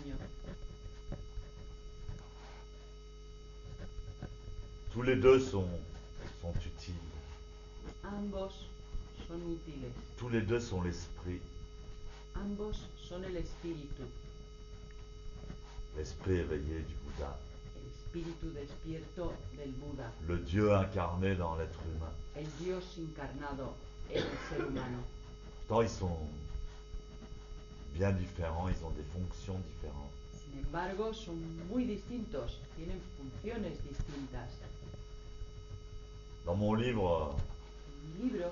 año. Tous les deux sont utiles. Ambos son útiles. Tous les deux sont l'esprit. Ambos son el espíritu. L'esprit éveillé du Bouddha. El espíritu despierto del Buda. Le Dieu incarné dans l'être humain. El Dios encarnado en el ser humano. Pourtant, ils sont bien différents, ils ont des fonctions différentes. Sin embargo, son muy distintos, tienen funciones distintas. Dans mon livre, En mi libro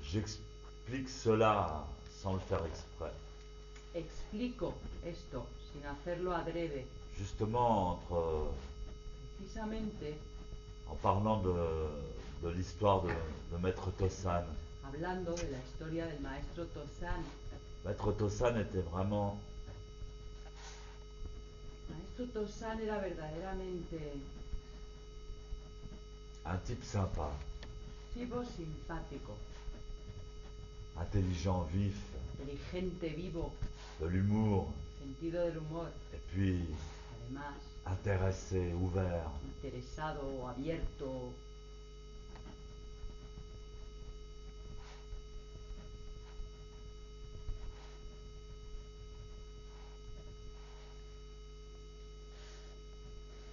j'explique cela sans le faire exprès. explico esto sin hacerlo adrede, Justement, precisamente en parlant de l'histoire de Maître Tossan. hablando de la historia del maestro Tossan. Maître Tossan était vraiment Maestro Tossan era verdaderamente un type sympa, tipo simpático, intelligent, vif, inteligente, vivo, de l'humour, sentido del humor, et puis además intéressé, ouvert. interesado, abierto.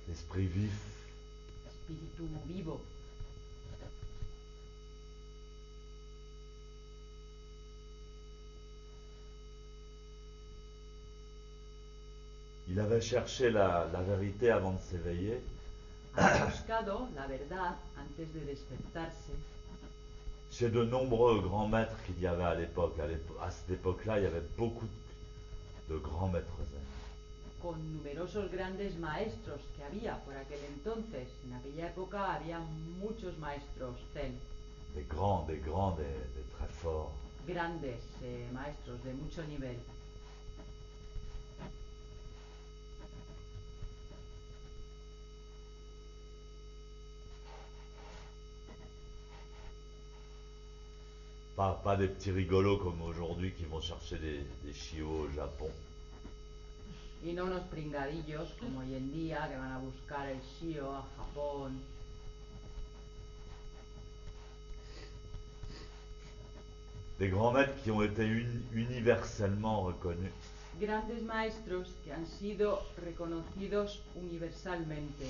L'esprit vif. Espíritu vivo. Il avait cherché la vérité avant de s'éveiller. Ha buscado la verdad antes de despertarse. Chez de nombreux grands maîtres qu'il y avait à l'époque. À cette époque-là, il y avait beaucoup de grands maîtres zen. Con numerosos grandes maestros que había por aquel entonces. En aquella época había muchos maestros zen. Des très forts. Grandes maestros de mucho nivel. Pas des petits rigolos comme aujourd'hui qui vont chercher des chiots au Japon. Y no unos pringadillos como hoy en día que van a buscar el shio a Japón. Des grands maîtres qui ont été universellement reconnus. Grandes maestros que han sido reconocidos universalmente.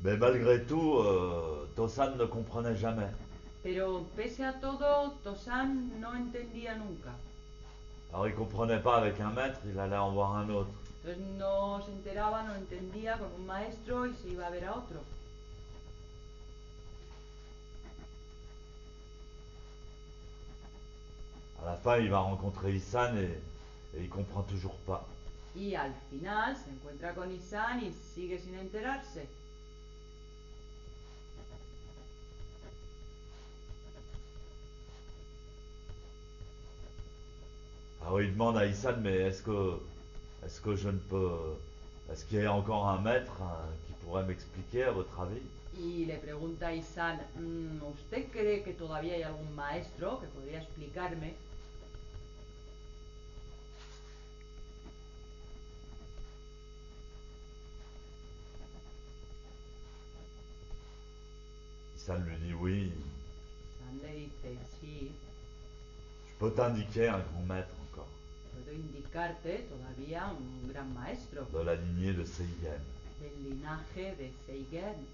Mais malgré tout, Tossan ne comprenait jamais. Pero pese a todo, Tossan no entendía nunca. Alors il comprenait pas avec un maître, il allait en voir un autre. Entonces no se enteraba, no entendía con un maestro y se iba a ver a otro. À la fin, il va rencontrer Issan et il comprend toujours pas. Y al final se encuentra con Isan y sigue sin enterarse. Alors il demande à Issan, mais est-ce que je ne peux... Est-ce qu'il y a encore un maître qui pourrait m'expliquer, à votre avis? Y le pregunta a Isan, ¿usted cree que todavía hay algún maestro que podría explicarme? Issan lui dit oui. Isan le dice, sí, Je peux t'indiquer un grand maître encore, puedo indicarte todavía un gran maestro de la lignée de Seigen. del linaje de Seigen.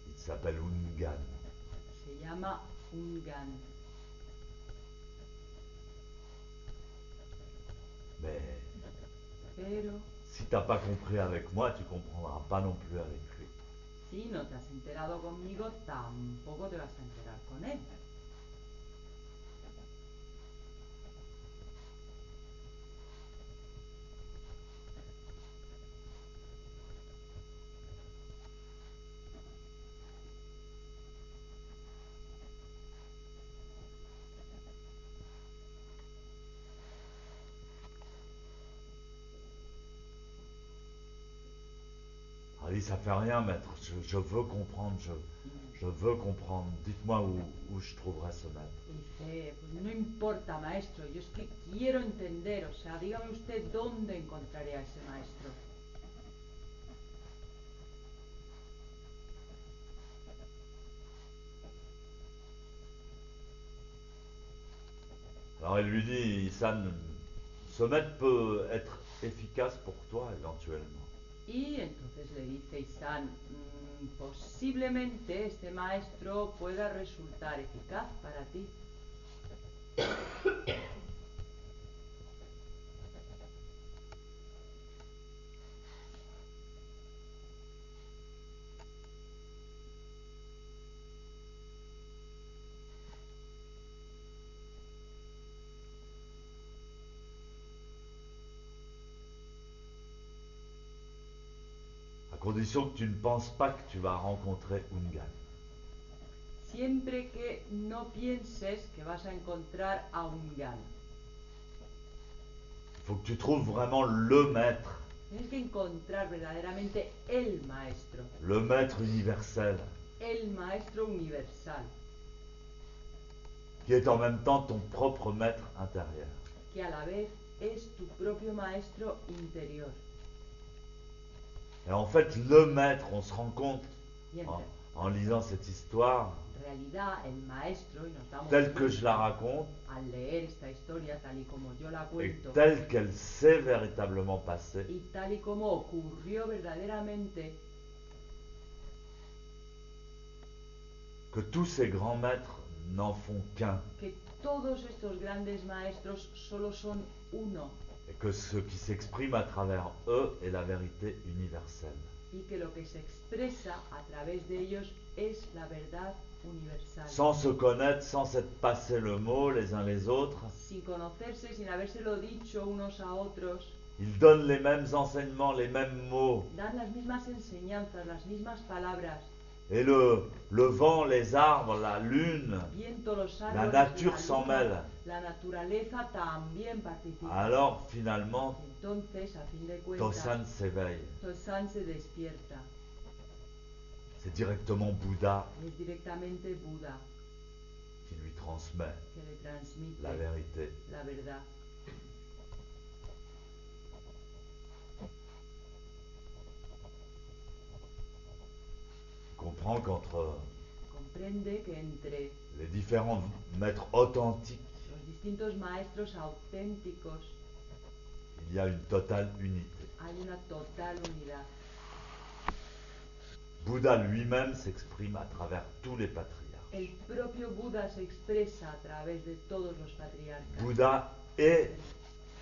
Il s'appelle Ungan. Se llama Ungan. Mais Pero Si t'as pas compris avec moi, tu comprendras pas non plus avec lui. Si no te has enterado conmigo, tampoco te vas a enterar con él. Elle dit, ça fait rien, maître, je veux comprendre, je veux comprendre. Dites-moi où je trouverai ce maître. Dice, pues no importa, maestro, yo es que quiero entender, o sea, dígame usted dónde encontraré a ese maestro. Alors il lui dit, Isan, ce maître peut être efficace pour toi éventuellement. Y entonces le dice Isan, posiblemente este maestro pueda resultar eficaz para ti. À condition que tu ne penses pas que tu vas rencontrer Ungan. Siempre que no pienses que vas a encontrar a Ungan. Il faut que tu trouves vraiment le maître. Tienes que encontrar verdaderamente el maestro. Le maître universel. El maestro universal. Qui est en même temps ton propre maître intérieur. Que a la vez es tu propio maestro interior. Et en fait, le maître, on se rend compte En en lisant cette histoire, realidad, el maestro, y nos damos telle que je la raconte, al leer esta historia tal y como yo la et cuento, telle qu'elle s'est véritablement passée, y tal y como ocurrió verdaderamente, que tous ces grands maîtres n'en font qu'un, que todos estos grandes maestros solo son uno, et que ce qui s'exprime à travers eux est la vérité universelle. y que lo que se expresa a través de ellos es la verdad universal. Sans se connaître, sans s'être passé le mot les uns les autres, Sin conocerse, sin habérselo dicho unos a otros, ils donnent les mêmes enseignements, les mêmes mots. dan las mismas enseñanzas, las mismas palabras. Et le vent, les arbres, la lune, Viento, los la árboles, nature s'en luna, mêle. la naturaleza también participa. Alors finalement, Entonces, a fin de cuentas, Tosan s'éveille. Tosan se despierta. C'est directement Bouddha Y es directamente Buda qui lui transmet que le transmite la vérité. la verdad. Il comprend qu'entre Comprende que entre les différents maîtres authentiques, los distintos maestros auténticos il y a une totale unité. hay una total unidad. Bouddha lui-même s'exprime à travers tous les patriarches. El propio Buda se expresa a través de todos los patriarcas. Bouddha est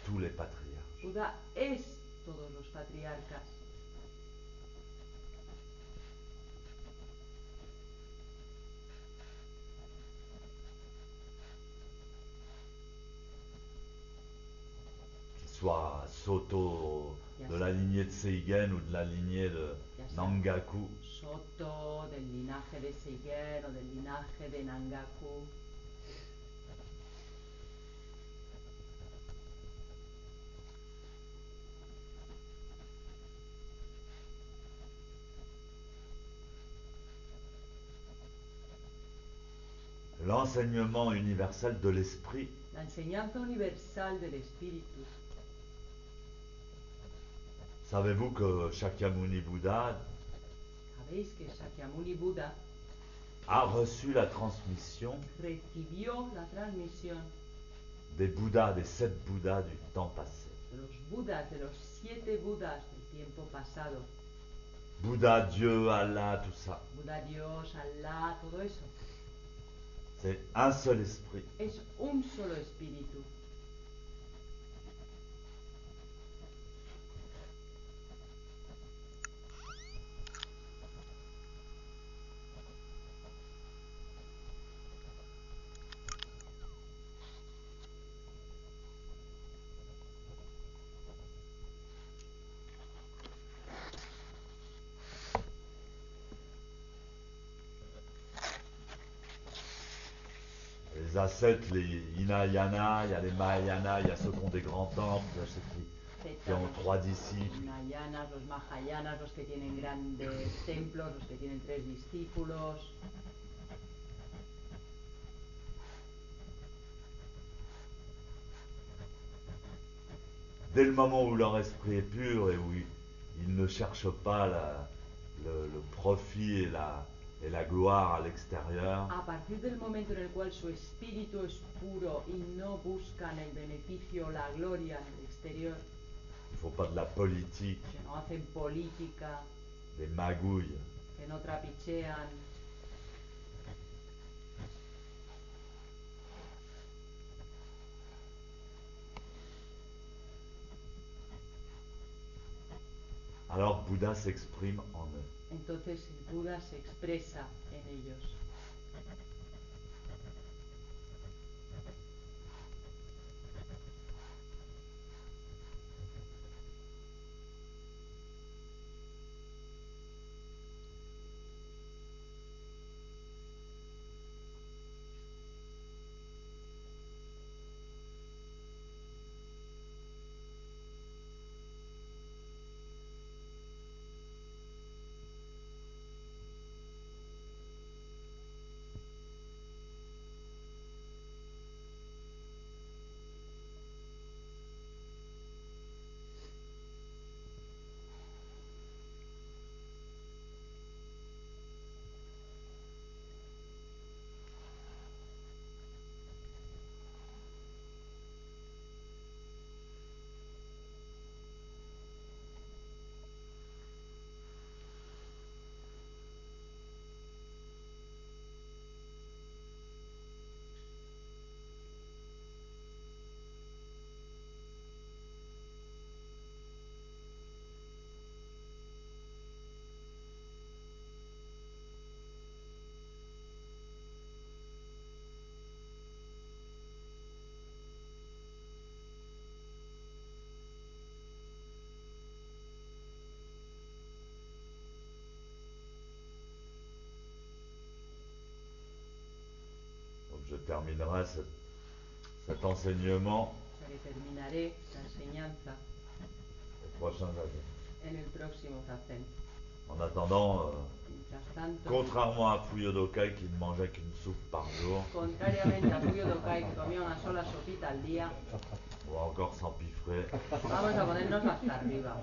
tous les patriarches. Buda es todos los patriarcas. Qu'il soit Soto de la lignée de Seigen ou de la lignée de Nangaku. Soto, del linaje de Seigen o del linaje de Nangaku. L'enseignement universel de l'esprit. La enseñanza universal del espíritu. Savez-vous que Shakyamuni Bouddha Sabéis que Shakyamuni Buda a reçu la transmission recibió la transmisión des Bouddhas, des 7 Bouddhas du temps passé. de los Budas, de los 7 Budas del tiempo pasado. Bouddha, Dieu, Allah, tout ça. Buda, Dios, Allah, todo eso. C'est un seul esprit. Es un solo espíritu. les ascètes, les Hinayana, il y a les Mahayana, il y a ceux qui ont des grands temples, il y a ceux qui ont 3 disciples. Hinayanas, los Mahayanas, los que tienen grandes templos, los que tienen 3 discípulos. Dès le moment où leur esprit est pur et où ils ne cherchent pas le profit et la gloire à l'extérieur, A partir del momento en el cual su espíritu es puro y no buscan el beneficio o la gloria en el exterior, il ne faut pas de la politique, que no hacen política, des magouilles. que no trapichean, Alors Bouddha s'exprime en eux. entonces el Buda se expresa en ellos. Donc je terminerai cet enseignement O sea que terminaré esta enseñanza au prochain zazen. en el próximo Zazen. En attendant, Mientras tanto, contrairement à Fuyodokai qui ne mangeait qu'une soupe par jour, contrariamente a Fuyo Dokai que comía una sola sopita al día, on va encore s'empiffrer. vamos a ponernos hasta arriba.